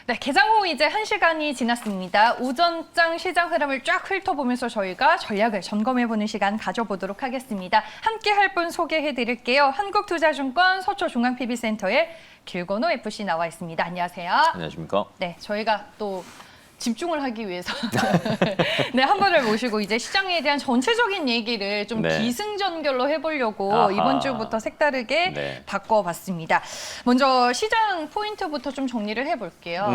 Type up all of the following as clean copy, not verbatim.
네, 개장 후 이제 1시간이 지났습니다. 우전장 시장 흐름을 쫙 훑어보면서 저희가 전략을 점검해보는 시간 가져보도록 하겠습니다. 함께 할 분 소개해드릴게요. 한국투자증권 서초중앙PB센터의 길건호 FC 나와 있습니다. 안녕하세요. 안녕하십니까? 네, 저희가 또 집중을 하기 위해서 네, 한 분을 모시고 이제 시장에 대한 전체적인 얘기를 좀 네. 기승전결로 해보려고 아하. 이번 주부터 색다르게 네. 바꿔봤습니다. 먼저 시장 포인트부터 좀 정리를 해볼게요.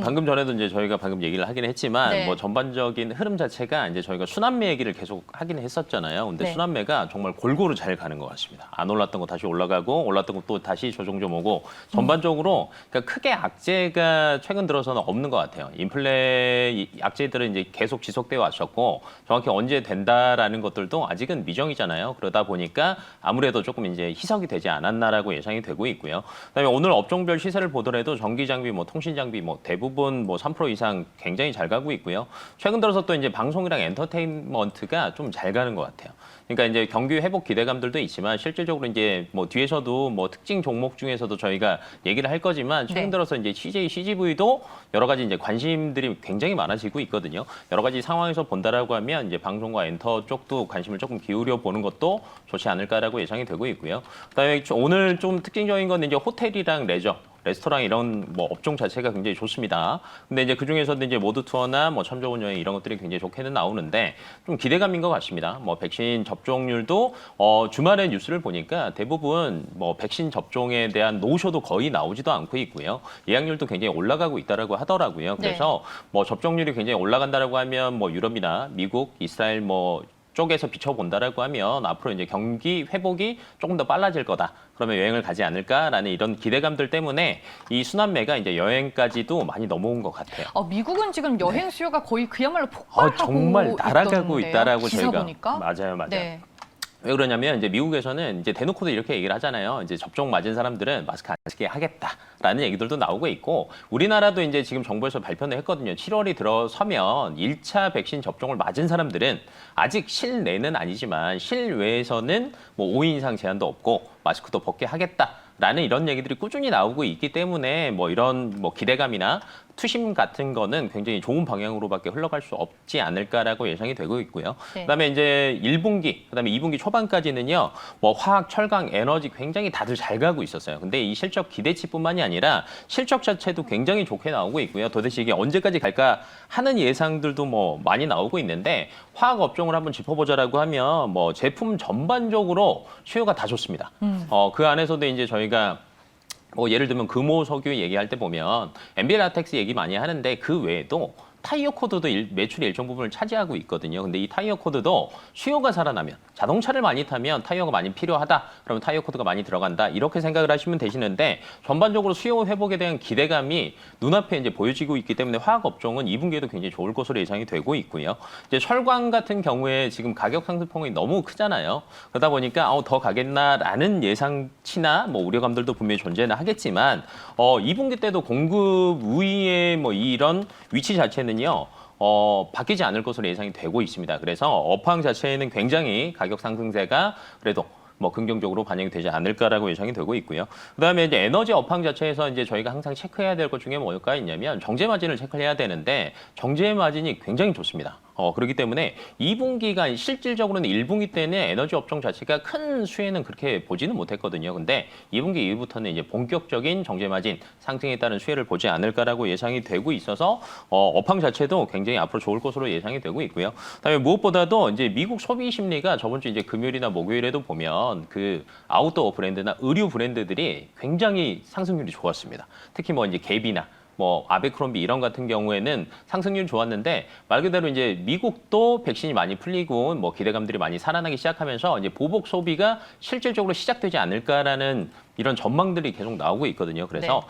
방금 전에도 이제 저희가 방금 얘기를 하긴 했지만 네. 뭐 전반적인 흐름 자체가 이제 저희가 순환매 얘기를 계속 하긴 했었잖아요. 근데 네. 순환매가 정말 골고루 잘 가는 것 같습니다. 안 올랐던 거 다시 올라가고 올랐던 거 또 다시 조정 좀 오고 전반적으로 그러니까 크게 악재가 최근 들어서는 없는 것 같아요. 인플레 악재들은 이제 계속 지속되어 왔었고 정확히 언제 된다라는 것들도 아직은 미정이잖아요. 그러다 보니까 아무래도 조금 이제 희석이 되지 않았나라고 예상이 되고 있고요. 그다음에 오늘 업종별 시세를 보더라도 전기 장비, 뭐 통신 장비, 뭐 대부분 뭐 3% 이상 굉장히 잘 가고 있고요. 최근 들어서 또 이제 방송이랑 엔터테인먼트가 좀 잘 가는 것 같아요. 그러니까 이제 경기 회복 기대감들도 있지만 실질적으로 이제 뭐 뒤에서도 뭐 특징 종목 중에서도 저희가 얘기를 할 거지만 최근 네. 들어서 이제 CJ, CGV도 여러 가지 이제 관심들이 굉장히 많아지고 있거든요. 여러 가지 상황에서 본다라고 하면 이제 방송과 엔터 쪽도 관심을 조금 기울여 보는 것도 좋지 않을까라고 예상이 되고 있고요. 그다음에 오늘 좀 특징적인 건 이제 호텔이랑 레저. 레스토랑 이런 뭐 업종 자체가 굉장히 좋습니다. 근데 이제 그 중에서도 이제 모드 투어나 뭐 참 좋은 여행 이런 것들이 굉장히 좋게는 나오는데 좀 기대감인 것 같습니다. 뭐 백신 접종률도 주말에 뉴스를 보니까 대부분 뭐 백신 접종에 대한 노쇼도 거의 나오지도 않고 있고요. 예약률도 굉장히 올라가고 있다라고 하더라고요. 그래서 뭐 접종률이 굉장히 올라간다라고 하면 뭐 유럽이나 미국, 이스라엘 뭐 쪽에서 비춰본다라고 하면 앞으로 이제 경기 회복이 조금 더 빨라질 거다. 그러면 여행을 가지 않을까라는 이런 기대감들 때문에 이 순환매가 이제 여행까지도 많이 넘어온 것 같아요. 미국은 지금 여행 수요가 거의 그야말로 폭발하고 정말 날아가고 있던데요. 있다라고 기사 저희가 보니까. 맞아요. 네. 왜 그러냐면 이제 미국에서는 이제 대놓고도 이렇게 얘기를 하잖아요. 이제 접종 맞은 사람들은 마스크 안 쓰게 하겠다라는 얘기들도 나오고 있고 우리나라도 이제 지금 정부에서 발표를 했거든요. 7월이 들어서면 1차 백신 접종을 맞은 사람들은 아직 실내는 아니지만 실외에서는 뭐 5인 이상 제한도 없고 마스크도 벗게 하겠다라는 이런 얘기들이 꾸준히 나오고 있기 때문에 뭐 이런 뭐 기대감이나 투심 같은 거는 굉장히 좋은 방향으로밖에 흘러갈 수 없지 않을까라고 예상이 되고 있고요. 네. 그다음에 이제 1분기, 그다음에 2분기 초반까지는요. 뭐 화학, 철강, 에너지 굉장히 다들 잘 가고 있었어요. 근데 이 실적 기대치뿐만이 아니라 실적 자체도 굉장히 좋게 나오고 있고요. 도대체 이게 언제까지 갈까 하는 예상들도 뭐 많이 나오고 있는데 화학 업종을 한번 짚어보자라고 하면 뭐 제품 전반적으로 수요가 다 좋습니다. 그 안에서도 이제 저희가 뭐 예를 들면 금호 석유 얘기할 때 보면 엔비엘 라텍스 얘기 많이 하는데 그 외에도 타이어 코드도 매출의 일정 부분을 차지하고 있거든요. 근데 이 타이어 코드도 수요가 살아나면 자동차를 많이 타면 타이어가 많이 필요하다. 그러면 타이어 코드가 많이 들어간다. 이렇게 생각을 하시면 되시는데 전반적으로 수요 회복에 대한 기대감이 눈앞에 이제 보여지고 있기 때문에 화학 업종은 2분기에도 굉장히 좋을 것으로 예상이 되고 있고요. 이제 철강 같은 경우에 지금 가격 상승폭이 너무 크잖아요. 그러다 보니까 더 가겠나라는 예상치나 뭐 우려감들도 분명히 존재는 하겠지만 2분기 때도 공급 우위의 뭐 이런 위치 자체는 바뀌지 않을 것으로 예상이 되고 있습니다. 그래서 업황 자체에는 굉장히 가격 상승세가 그래도 뭐 긍정적으로 반영이 되지 않을까라고 예상이 되고 있고요. 그다음에 이제 에너지 업황 자체에서 이제 저희가 항상 체크해야 될 것 중에 뭘까 있냐면 정제 마진을 체크해야 되는데 정제 마진이 굉장히 좋습니다. 그렇기 때문에 2분기가 실질적으로는 1분기 때는 에너지 업종 자체가 큰 수혜는 그렇게 보지는 못했거든요. 근데 2분기 이후부터는 이제 본격적인 정제 마진 상승에 따른 수혜를 보지 않을까라고 예상이 되고 있어서 업황 자체도 굉장히 앞으로 좋을 것으로 예상이 되고 있고요. 그다음에 무엇보다도 이제 미국 소비 심리가 저번 주 이제 금요일이나 목요일에도 보면 그 아웃도어 브랜드나 의류 브랜드들이 굉장히 상승률이 좋았습니다. 특히 뭐 이제 갭이나 뭐 아베크롬비 이런 같은 경우에는 상승률이 좋았는데 말 그대로 이제 미국도 백신이 많이 풀리고 뭐 기대감들이 많이 살아나기 시작하면서 이제 보복 소비가 실질적으로 시작되지 않을까라는 이런 전망들이 계속 나오고 있거든요. 그래서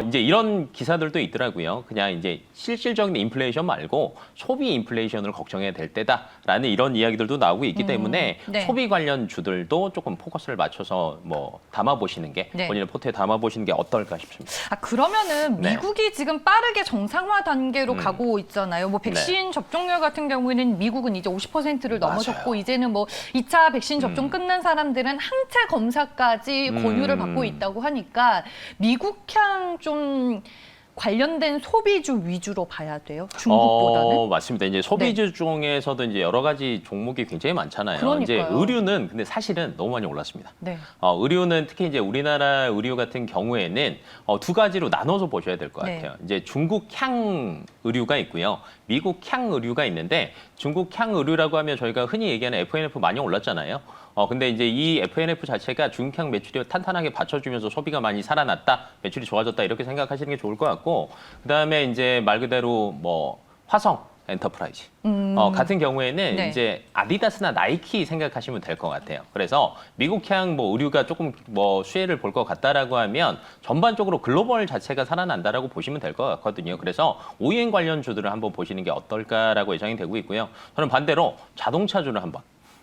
이제 이런 기사들도 있더라고요. 그냥 이제 실질적인 인플레이션 말고 소비 인플레이션을 걱정해야 될 때다라는 이런 이야기들도 나오고 있기 때문에 네. 소비 관련 주들도 조금 포커스를 맞춰서 뭐 담아보시는 게 네. 본인의 포트에 담아보시는 게 어떨까 싶습니다. 그러면은 네. 미국이 지금 빠르게 정상화 단계로 가고 있잖아요. 뭐 백신 접종률 같은 경우에는 미국은 이제 50%를 넘어섰고 맞아요. 이제는 뭐 2차 백신 접종 끝난 사람들은 항체 검사까지 권유를 받고 있다고 하니까 미국향 좀 관련된 소비주 위주로 봐야 돼요? 중국보다는? 맞습니다. 이제 소비주 중에서도 이제 여러 가지 종목이 굉장히 많잖아요. 그러니까요. 이제 의류는 근데 사실은 너무 많이 올랐습니다. 네. 의류는 특히 이제 우리나라 의류 같은 경우에는 두 가지로 나눠서 보셔야 될 것 네. 같아요. 이제 중국향 의류가 있고요. 미국향 의류가 있는데 중국향 의류라고 하면 저희가 흔히 얘기하는 FNF 많이 올랐잖아요. 근데 이제 이 FNF 자체가 중국향 매출이 탄탄하게 받쳐주면서 소비가 많이 살아났다, 매출이 좋아졌다 이렇게 생각하시는 게 좋을 것 같고, 그다음에 이제 말 그대로 뭐 화성 엔터프라이즈 같은 경우에는 네. 이제 아디다스나 나이키 생각하시면 될 것 같아요. 그래서 미국향 뭐 의류가 조금 뭐 수혜를 볼 것 같다라고 하면 전반적으로 글로벌 자체가 살아난다라고 보시면 될 것 같거든요. 그래서 OEM 관련주들을 한번 보시는 게 어떨까라고 예상이 되고 있고요. 저는 반대로 자동차주를 한번.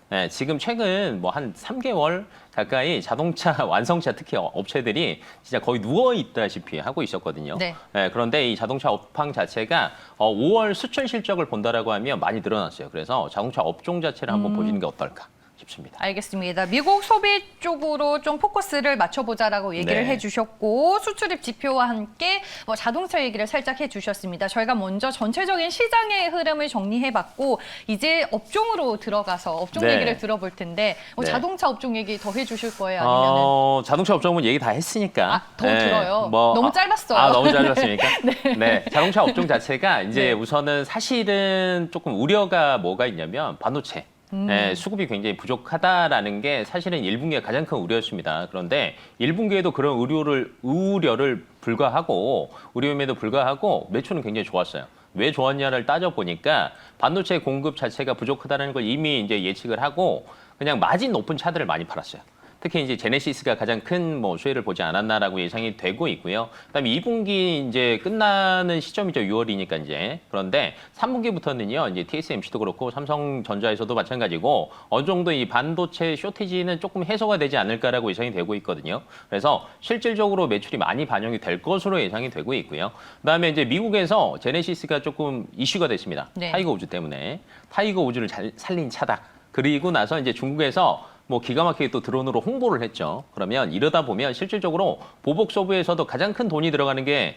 네, 지금 최근 뭐 한 3개월 가까이 자동차 완성차 특히 업체들이 진짜 거의 누워 있다시피 하고 있었거든요. 네. 그런데 이 자동차 업황 자체가 5월 수출 실적을 본다라고 하면 많이 늘어났어요. 그래서 자동차 업종 자체를 한번 보시는 게 어떨까 싶습니다. 알겠습니다. 미국 소비 쪽으로 좀 포커스를 맞춰보자라고 얘기를 네. 해주셨고 수출입 지표와 함께 뭐 자동차 얘기를 살짝 해주셨습니다. 저희가 먼저 전체적인 시장의 흐름을 정리해봤고 이제 업종으로 들어가서 업종 네. 얘기를 들어볼 텐데 뭐 네. 자동차 업종 얘기 더 해주실 거예요? 아니면은 자동차 업종은 얘기 다 했으니까. 더 들어요? 뭐, 너무 짧았어요. 너무 짧았습니까? 네. 자동차 업종 자체가 이제 네. 우선은 사실은 조금 우려가 뭐가 있냐면 반도체. 수급이 굉장히 부족하다라는 게 사실은 1분기에 가장 큰 우려였습니다. 그런데 1분기에도 그런 우려를 불가하고 우려임에도 불구하고 매출은 굉장히 좋았어요. 왜 좋았냐를 따져보니까 반도체 공급 자체가 부족하다는 걸 이미 이제 예측을 하고 그냥 마진 높은 차들을 많이 팔았어요. 특히 이제 제네시스가 가장 큰 뭐 수혜를 보지 않았나라고 예상이 되고 있고요. 그다음에 2분기 이제 끝나는 시점이죠. 6월이니까 이제. 그런데 3분기부터는요. 이제 TSMC도 그렇고 삼성전자에서도 마찬가지고 어느 정도 이 반도체 쇼티지는 조금 해소가 되지 않을까라고 예상이 되고 있거든요. 그래서 실질적으로 매출이 많이 반영이 될 것으로 예상이 되고 있고요. 그다음에 이제 미국에서 제네시스가 조금 이슈가 됐습니다. 네. 타이거 우즈 때문에. 타이거 우즈를 잘 살린 차다. 그리고 나서 이제 중국에서 뭐 기가 막히게 또 드론으로 홍보를 했죠. 그러면 이러다 보면 실질적으로 보복 소비에서도 가장 큰 돈이 들어가는 게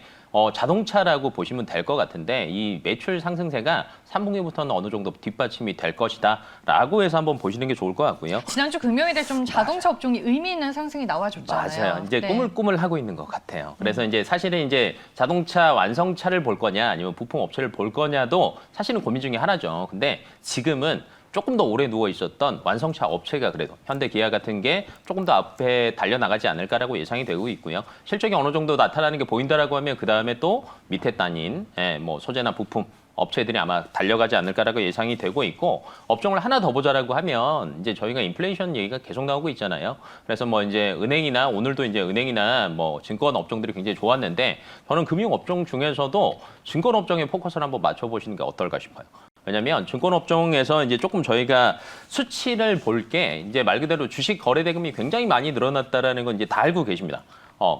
자동차라고 보시면 될 것 같은데 이 매출 상승세가 3분기부터는 어느 정도 뒷받침이 될 것이다라고 해서 한번 보시는 게 좋을 것 같고요. 지난주 금요일에 좀 자동차 업종이 의미 있는 상승이 나와줬잖아요. 맞아요. 이제 네. 꾸물꾸물 하고 있는 것 같아요. 그래서 이제 사실은 이제 자동차 완성차를 볼 거냐 아니면 부품 업체를 볼 거냐도 사실은 고민 중에 하나죠. 근데 지금은 조금 더 오래 누워 있었던 완성차 업체가 그래도 현대 기아 같은 게 조금 더 앞에 달려나가지 않을까라고 예상이 되고 있고요. 실적이 어느 정도 나타나는 게 보인다라고 하면 그 다음에 또 밑에 단인 뭐 소재나 부품 업체들이 아마 달려가지 않을까라고 예상이 되고 있고 업종을 하나 더 보자라고 하면 이제 저희가 인플레이션 얘기가 계속 나오고 있잖아요. 그래서 뭐 이제 은행이나 오늘도 이제 은행이나 뭐 증권 업종들이 굉장히 좋았는데 저는 금융 업종 중에서도 증권 업종에 포커스를 한번 맞춰보시는 게 어떨까 싶어요. 왜냐하면 증권업종에서 이제 조금 저희가 수치를 볼 게 이제 말 그대로 주식 거래 대금이 굉장히 많이 늘어났다라는 건 이제 다 알고 계십니다.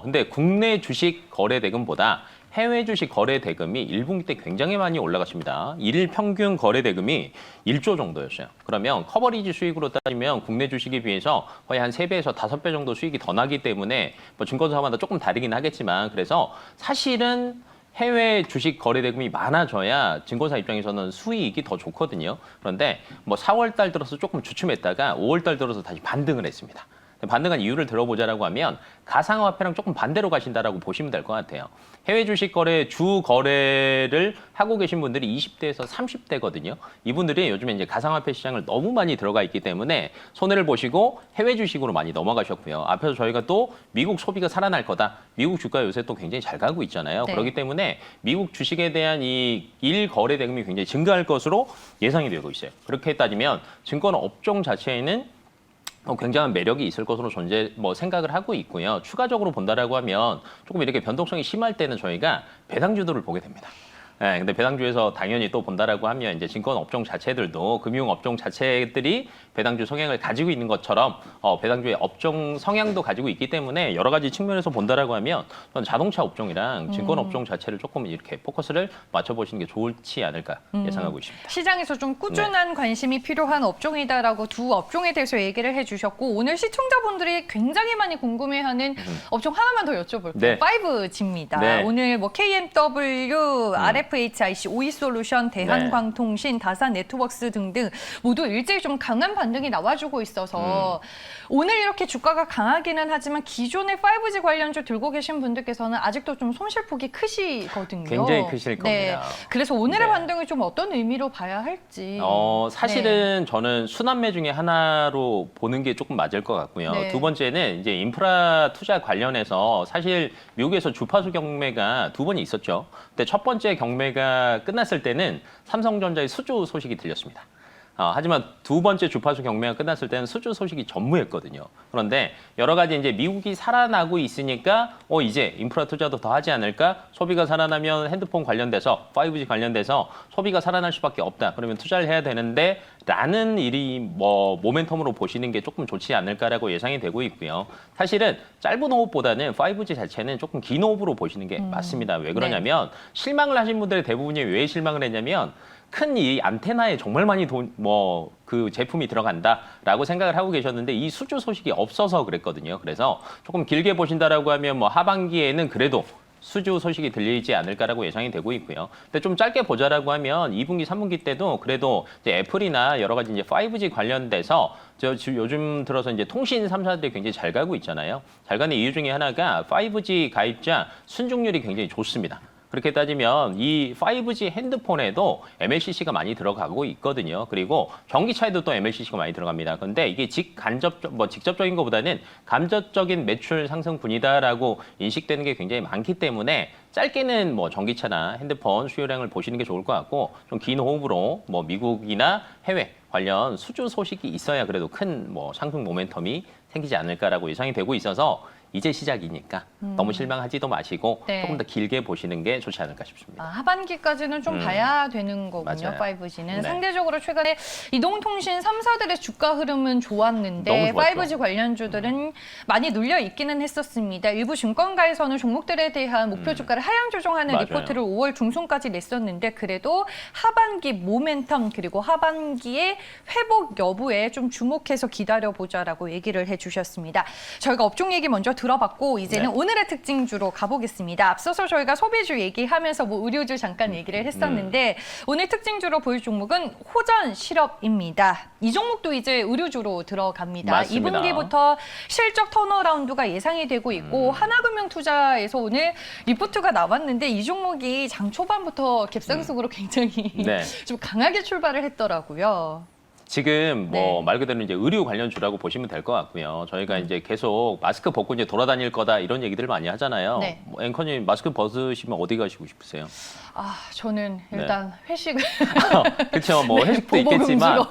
근데 국내 주식 거래 대금보다 해외 주식 거래 대금이 1분기 때 굉장히 많이 올라갔습니다. 일 평균 거래 대금이 1조 정도였어요. 그러면 커버리지 수익으로 따지면 국내 주식에 비해서 거의 한 3배에서 5배 정도 수익이 더 나기 때문에 뭐 증권사마다 조금 다르긴 하겠지만 그래서 사실은 해외 주식 거래 대금이 많아져야 증권사 입장에서는 수익이 더 좋거든요. 그런데 뭐 4월 달 들어서 조금 주춤했다가 5월 달 들어서 다시 반등을 했습니다. 반등한 이유를 들어보자라고 하면 가상화폐랑 조금 반대로 가신다라고 보시면 될 것 같아요. 해외 주식 거래 주 거래를 하고 계신 분들이 20대에서 30대거든요. 이분들이 요즘에 이제 가상화폐 시장을 너무 많이 들어가 있기 때문에 손해를 보시고 해외 주식으로 많이 넘어가셨고요. 앞에서 저희가 또 미국 소비가 살아날 거다. 미국 주가 요새 또 굉장히 잘 가고 있잖아요. 네. 그렇기 때문에 미국 주식에 대한 이 일 거래 대금이 굉장히 증가할 것으로 예상이 되고 있어요. 그렇게 따지면 증권 업종 자체에는 굉장한 매력이 있을 것으로 생각을 하고 있고요. 추가적으로 본다라고 하면 조금 이렇게 변동성이 심할 때는 저희가 배당주들을 보게 됩니다. 네, 근데 배당주에서 당연히 또 본다라고 하면 이제 증권 업종 자체들도 금융 업종 자체들이 배당주 성향을 가지고 있는 것처럼 배당주의 업종 성향도 가지고 있기 때문에 여러 가지 측면에서 본다라고 하면 저는 자동차 업종이랑 증권 업종 자체를 조금 이렇게 포커스를 맞춰보시는 게 좋지 않을까 예상하고 있습니다. 시장에서 좀 꾸준한 관심이 필요한 업종이다라고 두 업종에 대해서 얘기를 해주셨고 오늘 시청자분들이 굉장히 많이 궁금해하는 업종 하나만 더 여쭤볼게요. 네. 5G입니다. 네. 오늘 뭐 KMW, RFHIC, OE솔루션, 대한광통신, 다산네트워크스 등등 모두 일제히 좀 강한 반등이 나와주고 있어서 오늘 이렇게 주가가 강하기는 하지만 기존의 5G 관련주 들고 계신 분들께서는 아직도 좀 손실폭이 크시거든요. 굉장히 크실 네. 겁니다. 그래서 오늘의 네. 반등을 좀 어떤 의미로 봐야 할지. 사실은 저는 순환매 중에 하나로 보는 게 조금 맞을 것 같고요. 네. 두 번째는 이제 인프라 투자 관련해서 사실 미국에서 주파수 경매가 두 번이 있었죠. 근데 첫 번째 경매가 끝났을 때는 삼성전자의 수주 소식이 들렸습니다. 하지만 두 번째 주파수 경매가 끝났을 때는 수주 소식이 전무했거든요. 그런데 여러 가지 이제 미국이 살아나고 있으니까 이제 인프라 투자도 더 하지 않을까? 소비가 살아나면 핸드폰 관련돼서 5G 관련돼서 소비가 살아날 수밖에 없다. 그러면 투자를 해야 되는데 라는 일이 모멘텀으로 보시는 게 조금 좋지 않을까라고 예상이 되고 있고요. 사실은 짧은 호흡보다는 5G 자체는 조금 긴 호흡으로 보시는 게 맞습니다. 왜 그러냐면 실망을 하신 분들의 대부분이 왜 실망을 했냐면 큰 이 안테나에 정말 많이 그 제품이 들어간다라고 생각을 하고 계셨는데 이 수주 소식이 없어서 그랬거든요. 그래서 조금 길게 보신다라고 하면 하반기에는 그래도 수주 소식이 들리지 않을까라고 예상이 되고 있고요. 근데 좀 짧게 보자라고 하면 2분기, 3분기 때도 그래도 이제 애플이나 여러 가지 이제 5G 관련돼서 요즘 들어서 이제 통신 3사들이 굉장히 잘 가고 있잖아요. 잘 가는 이유 중에 하나가 5G 가입자 순증률이 굉장히 좋습니다. 그렇게 따지면 이 5G 핸드폰에도 MLCC가 많이 들어가고 있거든요. 그리고 전기차에도 또 MLCC가 많이 들어갑니다. 근데 이게 직접적인 것보다는 간접적인 매출 상승분이다라고 인식되는 게 굉장히 많기 때문에 짧게는 전기차나 핸드폰 수요량을 보시는 게 좋을 것 같고 좀 긴 호흡으로 미국이나 해외 관련 수주 소식이 있어야 그래도 큰 상승 모멘텀이 생기지 않을까라고 예상이 되고 있어서 이제 시작이니까 너무 실망하지도 마시고 네. 조금 더 길게 보시는 게 좋지 않을까 싶습니다. 하반기까지는 좀 봐야 되는 거군요. 맞아요. 5G는. 네. 상대적으로 최근에 이동통신 3사들의 주가 흐름은 좋았는데 너무 좋았죠. 5G 관련주들은 많이 눌려 있기는 했었습니다. 일부 증권가에서는 종목들에 대한 목표 주가를 하향 조정하는 맞아요. 리포트를 5월 중순까지 냈었는데 그래도 하반기 모멘텀 그리고 하반기의 회복 여부에 좀 주목해서 기다려보자라고 얘기를 해주셨습니다. 저희가 업종 얘기 먼저 들어봤고 이제는 네. 오늘의 특징주로 가보겠습니다. 앞서서 저희가 소비주 얘기하면서 의료주 잠깐 얘기를 했었는데 오늘 특징주로 보일 종목은 호전 실업입니다. 이 종목도 이제 의료주로 들어갑니다. 맞습니다. 2분기부터 실적 턴어라운드가 예상이 되고 있고 하나금융투자에서 오늘 리포트가 나왔는데 이 종목이 장 초반부터 갭상승으로 굉장히 네. 좀 강하게 출발을 했더라고요. 지금 네. 말 그대로 이제 의료 관련주라고 보시면 될 것 같고요. 저희가 이제 계속 마스크 벗고 이제 돌아다닐 거다 이런 얘기들을 많이 하잖아요. 네. 앵커님 마스크 벗으시면 어디 가시고 싶으세요? 저는 일단 회식을 그렇죠. 네, 회식도 있겠지만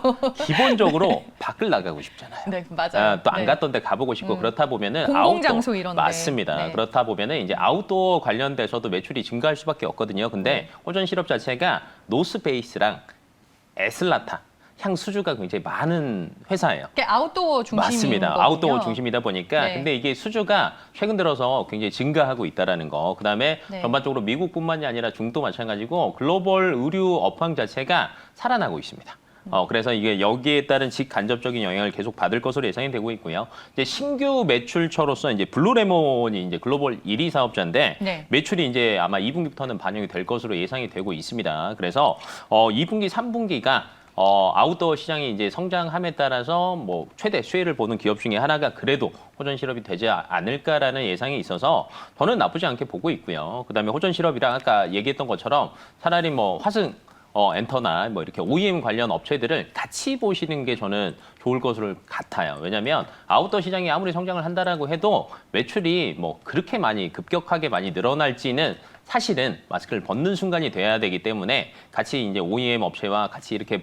기본적으로 밖을 나가고 싶잖아요. 네, 맞아요. 또 안 네. 갔던 데 가보고 싶고 그렇다 보면은 공공장소 아웃도어 이런 데. 맞습니다. 네. 그렇다 보면은 이제 아웃도어 관련돼서도 매출이 증가할 수밖에 없거든요. 근데 호전 실업 자체가 노스페이스랑 에슬라타 향 수주가 굉장히 많은 회사예요. 이게 아웃도어 중심인 맞습니다. 거군요. 아웃도어 중심이다 보니까 네. 근데 이게 수주가 최근 들어서 굉장히 증가하고 있다라는 거. 그다음에 네. 전반적으로 미국뿐만이 아니라 중국도 마찬가지고 글로벌 의류 업황 자체가 살아나고 있습니다. 그래서 이게 여기에 따른 직간접적인 영향을 계속 받을 것으로 예상이 되고 있고요. 이제 신규 매출처로서 이제 블루레몬이 이제 글로벌 1위 사업자인데 네. 매출이 이제 아마 2분기부터는 반영이 될 것으로 예상이 되고 있습니다. 그래서 2분기, 3분기가 아웃도어 시장이 이제 성장함에 따라서 최대 수혜를 보는 기업 중에 하나가 그래도 호전 실업이 되지 않을까라는 예상이 있어서 저는 나쁘지 않게 보고 있고요. 그다음에 호전 실업이랑 아까 얘기했던 것처럼 차라리 화승 엔터나 이렇게 OEM 관련 업체들을 같이 보시는 게 저는 좋을 것으로 같아요. 왜냐하면 아웃도어 시장이 아무리 성장을 한다라고 해도 매출이 그렇게 급격하게 많이 늘어날지는 사실은 마스크를 벗는 순간이 돼야 되기 때문에 같이 이제 OEM 업체와 같이 이렇게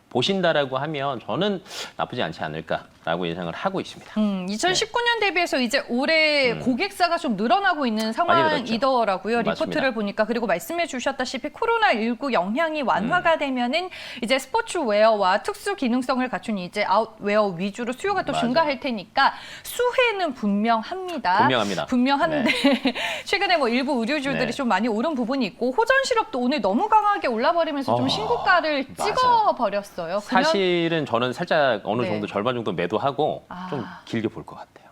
보신다라고 하면 저는 나쁘지 않지 않을까. 라고 예상을 하고 있습니다. 2019년 대비해서 이제 올해 고객사가 좀 늘어나고 있는 상황이더라고요. 맞습니다. 리포트를 보니까. 그리고 말씀해 주셨다시피 코로나19 영향이 완화가 되면은 이제 스포츠웨어와 특수 기능성을 갖춘 이제 아웃웨어 위주로 수요가 또 맞아요. 증가할 테니까 수혜는 분명합니다. 분명합니다. 분명한데 최근에 뭐 일부 의류주들이 네. 좀 많이 오른 부분이 있고 호전 시럽도 오늘 너무 강하게 올라버리면서 좀 신고가를 맞아요. 찍어버렸어요. 사실은 저는 살짝 어느 네. 정도 절반 정도 매도하고 아. 좀 길게 볼 것 같아요.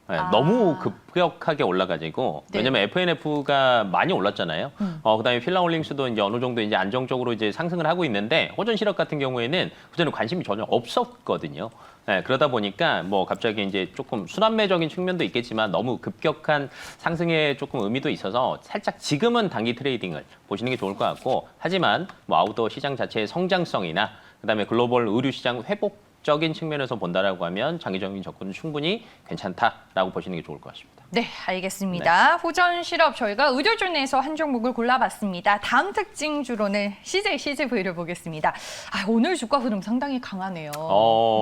네, 아. 너무 급격하게 올라가지고 네. 왜냐면 FNF가 많이 올랐잖아요. 그다음에 필라홀링스도 이제 어느 정도 이제 안정적으로 이제 상승을 하고 있는데 호전 시럽 같은 경우에는 그전에 관심이 전혀 없었거든요. 네, 그러다 보니까 뭐 갑자기 이제 조금 순환매적인 측면도 있겠지만 너무 급격한 상승에 조금 의미도 있어서 살짝 지금은 단기 트레이딩을 보시는 게 좋을 것 같고 하지만 뭐 아웃도어 시장 자체의 성장성이나 그다음에 글로벌 의류 시장 회복적인 측면에서 본다라고 하면 장기적인 접근은 충분히 괜찮다라고 보시는 게 좋을 것 같습니다. 네, 알겠습니다. 호전 시럽 저희가 의료주 내에서 한 종목을 골라봤습니다. 다음 특징주로는 CJCGV를 보겠습니다. 오늘 주가 흐름 상당히 강하네요.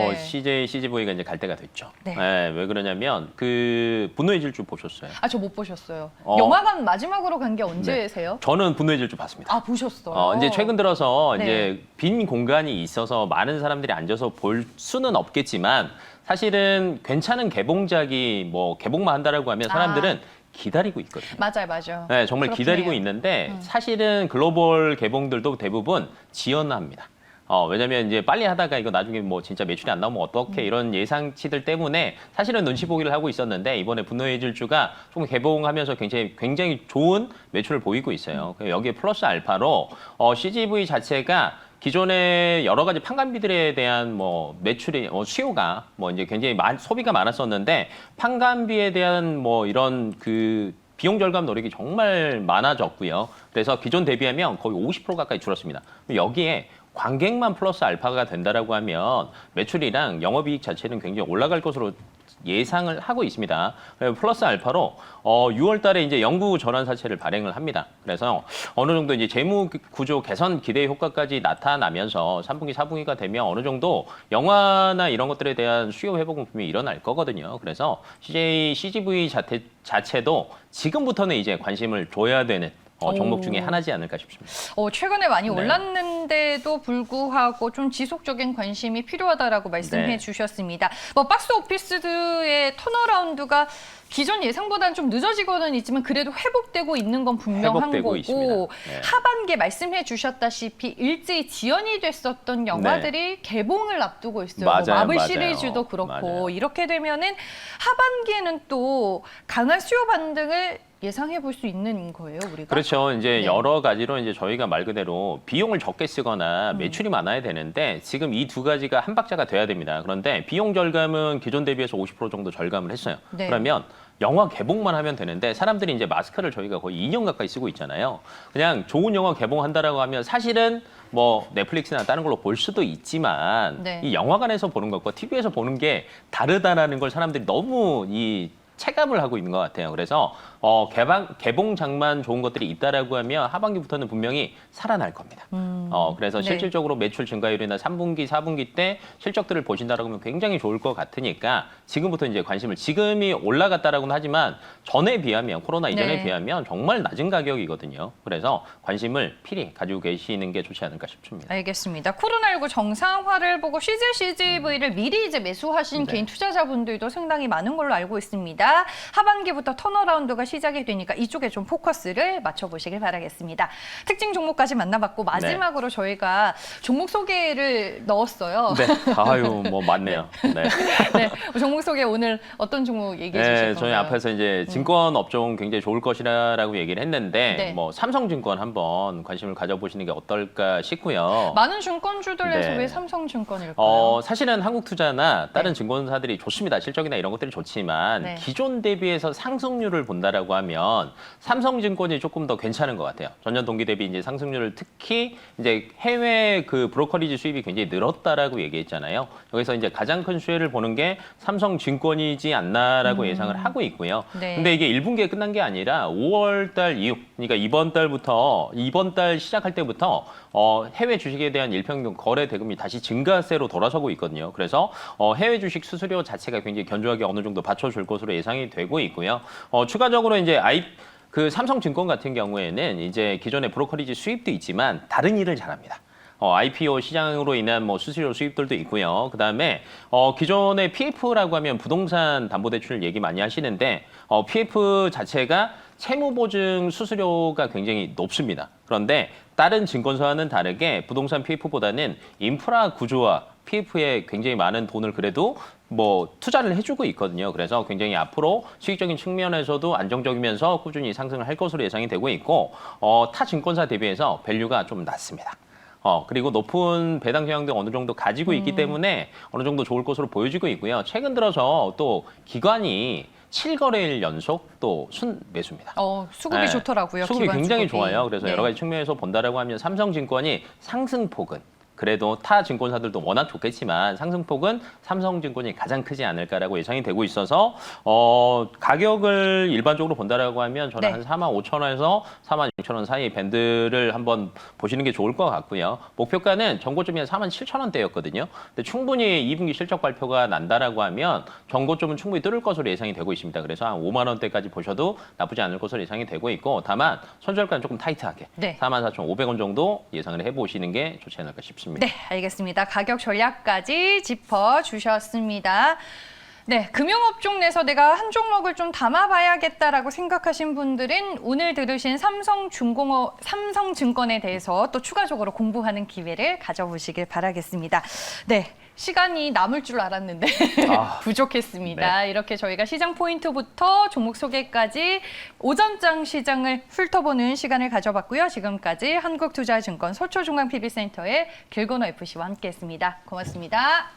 네. CJCGV가 이제 갈 때가 됐죠. 네. 네, 왜 그러냐면 그 분노의 질주 보셨어요? 저 못 보셨어요. 어. 영화관 마지막으로 간 게 언제세요? 저는 분노의 질주 봤습니다. 보셨어요. 이제 최근 들어서 네. 이제 빈 공간이 있어서 많은 사람들이 앉아서 볼 수는 없겠지만 사실은 괜찮은 개봉작이 뭐 개봉만 한다라고 하면 사람들은 기다리고 있거든요. 맞아요. 네, 정말 그렇긴 기다리고 해요. 있는데 사실은 글로벌 개봉들도 대부분 지연합니다. 왜냐면 이제 빨리 하다가 이거 나중에 뭐 진짜 매출이 안 나오면 어떡해 이런 예상치들 때문에 사실은 눈치 보기를 하고 있었는데 이번에 분노의 질주가 조금 개봉하면서 굉장히 좋은 매출을 보이고 있어요. 여기에 플러스 알파로 CGV 자체가 기존에 여러 가지 판관비들에 대한 뭐 매출이 수요가 뭐 이제 굉장히 소비가 많았었는데 판관비에 대한 뭐 이런 그 비용 절감 노력이 정말 많아졌고요. 그래서 기존 대비하면 거의 50% 가까이 줄었습니다. 여기에 관객만 플러스 알파가 된다라고 하면 매출이랑 영업이익 자체는 굉장히 올라갈 것으로 예상을 하고 있습니다. 플러스 알파로 6월 달에 이제 영구 전환 사채를 발행을 합니다. 그래서 어느 정도 이제 재무 구조 개선 기대 효과까지 나타나면서 3분기, 4분기가 되면 어느 정도 영화나 이런 것들에 대한 수요 회복은 분명히 일어날 거거든요. 그래서 CGV 자체도 지금부터는 이제 관심을 줘야 되는 종목 중에 하나지 않을까 싶습니다. 최근에 많이 네. 올랐는데도 불구하고 좀 지속적인 관심이 필요하다라고 말씀해 네. 주셨습니다. 뭐 박스 오피스의 턴어라운드가 기존 예상보다는 좀 늦어지고는 있지만 그래도 회복되고 있는 건 분명한 회복되고 거고 있습니다. 네. 하반기에 말씀해 주셨다시피 일제히 지연이 됐었던 영화들이 개봉을 앞두고 있어요. 맞아요, 뭐 마블 맞아요. 시리즈도 그렇고 맞아요. 이렇게 되면은 하반기에는 또 강한 수요 반등을 예상해 볼 수 있는 거예요, 우리가? 그렇죠. 이제 네. 여러 가지로 이제 저희가 말 그대로 비용을 적게 쓰거나 매출이 많아야 되는데 지금 이 두 가지가 한 박자가 돼야 됩니다. 그런데 비용 절감은 기존 대비해서 50% 정도 절감을 했어요. 네. 그러면 영화 개봉만 하면 되는데 사람들이 이제 마스크를 저희가 거의 2년 가까이 쓰고 있잖아요. 그냥 좋은 영화 개봉한다라고 하면 사실은 뭐 넷플릭스나 다른 걸로 볼 수도 있지만 네. 이 영화관에서 보는 것과 TV에서 보는 게 다르다라는 걸 사람들이 너무 체감을 하고 있는 것 같아요. 그래서 개봉장만 좋은 것들이 있다라고 하면 하반기부터는 분명히 살아날 겁니다. 그래서 네. 실질적으로 매출 증가율이나 3분기, 4분기 때 실적들을 보신다라고 하면 굉장히 좋을 것 같으니까 지금부터 이제 관심을 지금이 올라갔다라고는 하지만 전에 비하면 코로나 이전에 네. 비하면 정말 낮은 가격이거든요. 그래서 관심을 필히 가지고 계시는 게 좋지 않을까 싶습니다. 알겠습니다. 코로나19 정상화를 보고 CGV를 미리 이제 매수하신 네. 개인 투자자분들도 상당히 많은 걸로 알고 있습니다. 하반기부터 턴어라운드가 시작이 되니까 이쪽에 좀 포커스를 맞춰보시길 바라겠습니다. 특징 종목까지 만나봤고 마지막으로 저희가 종목 소개를 넣었어요. 네, 뭐 많네요. 네. 네, 종목 소개 오늘 어떤 종목 얘기해 주실 건가요? 저희 앞에서 이제 증권 업종 굉장히 좋을 것이라고 얘기를 했는데 네. 뭐 삼성증권 한번 관심을 가져보시는 게 어떨까 싶고요. 많은 증권주들에서 네. 왜 삼성증권일까요? 사실은 한국투자나 다른 네. 증권사들이 좋습니다. 실적이나 이런 것들이 좋지만 네. 기존 대비해서 상승률을 본다라고 하면 삼성증권이 조금 더 괜찮은 것 같아요. 전년 동기 대비 이제 상승률을 특히 이제 해외 그 브로커리지 수입이 굉장히 늘었다라고 얘기했잖아요. 여기서 이제 가장 큰 수혜를 보는 게 삼성증권이지 않나라고 예상을 하고 있고요. 네. 근데 이게 1분기에 끝난 게 아니라 5월 달 이후 그러니까 이번 달 시작할 때부터 해외 주식에 대한 일평균 거래 대금이 다시 증가세로 돌아서고 있거든요. 그래서 해외 주식 수수료 자체가 굉장히 견조하게 어느 정도 받쳐줄 것으로 예상이 되고 있고요. 추가적으로 이제 삼성증권 같은 경우에는 이제 기존의 브로커리지 수입도 있지만 다른 일을 잘합니다. IPO 시장으로 인한 뭐 수수료 수입들도 있고요. 그다음에 기존의 PF라고 하면 부동산 담보대출 얘기 많이 하시는데 PF 자체가 채무보증 수수료가 굉장히 높습니다. 그런데 다른 증권사와는 다르게 부동산 PF보다는 인프라 구조와 PF에 굉장히 많은 돈을 그래도 뭐 투자를 해주고 있거든요. 그래서 굉장히 앞으로 수익적인 측면에서도 안정적이면서 꾸준히 상승을 할 것으로 예상이 되고 있고 타 증권사 대비해서 밸류가 좀 낮습니다. 그리고 높은 배당 경향도 어느 정도 가지고 있기 때문에 어느 정도 좋을 것으로 보여지고 있고요. 최근 들어서 또 기관이 7거래일 연속 또 순매수입니다. 수급이 네, 좋더라고요. 수급이 기관 굉장히 수급이. 좋아요. 그래서 네. 여러 가지 측면에서 본다라고 하면 삼성증권이 상승폭은 그래도 타 증권사들도 워낙 좋겠지만 상승폭은 삼성증권이 가장 크지 않을까라고 예상이 되고 있어서 가격을 일반적으로 본다라고 하면 저는 네. 한 45,000원에서 46,000원 사이 밴드를 한번 보시는 게 좋을 것 같고요. 목표가는 전고점이 한 47,000원대였거든요. 근데 충분히 2분기 실적 발표가 난다라고 하면 전고점은 충분히 뚫을 것으로 예상이 되고 있습니다. 그래서 한 5만 원대까지 보셔도 나쁘지 않을 것으로 예상이 되고 있고 다만 손절가는 조금 타이트하게 네. 44,500원 정도 예상을 해보시는 게 좋지 않을까 싶습니다. 네, 알겠습니다. 가격 전략까지 짚어주셨습니다. 네, 금융업종 내서 내가 한 종목을 좀 담아봐야겠다라고 생각하신 분들은 오늘 들으신 삼성증권에 대해서 또 추가적으로 공부하는 기회를 가져보시길 바라겠습니다. 네, 시간이 남을 줄 알았는데 부족했습니다. 네. 이렇게 저희가 시장 포인트부터 종목 소개까지 오전장 시장을 훑어보는 시간을 가져봤고요. 지금까지 한국투자증권 서초중앙 PB센터의 길건호 FC와 함께했습니다. 고맙습니다.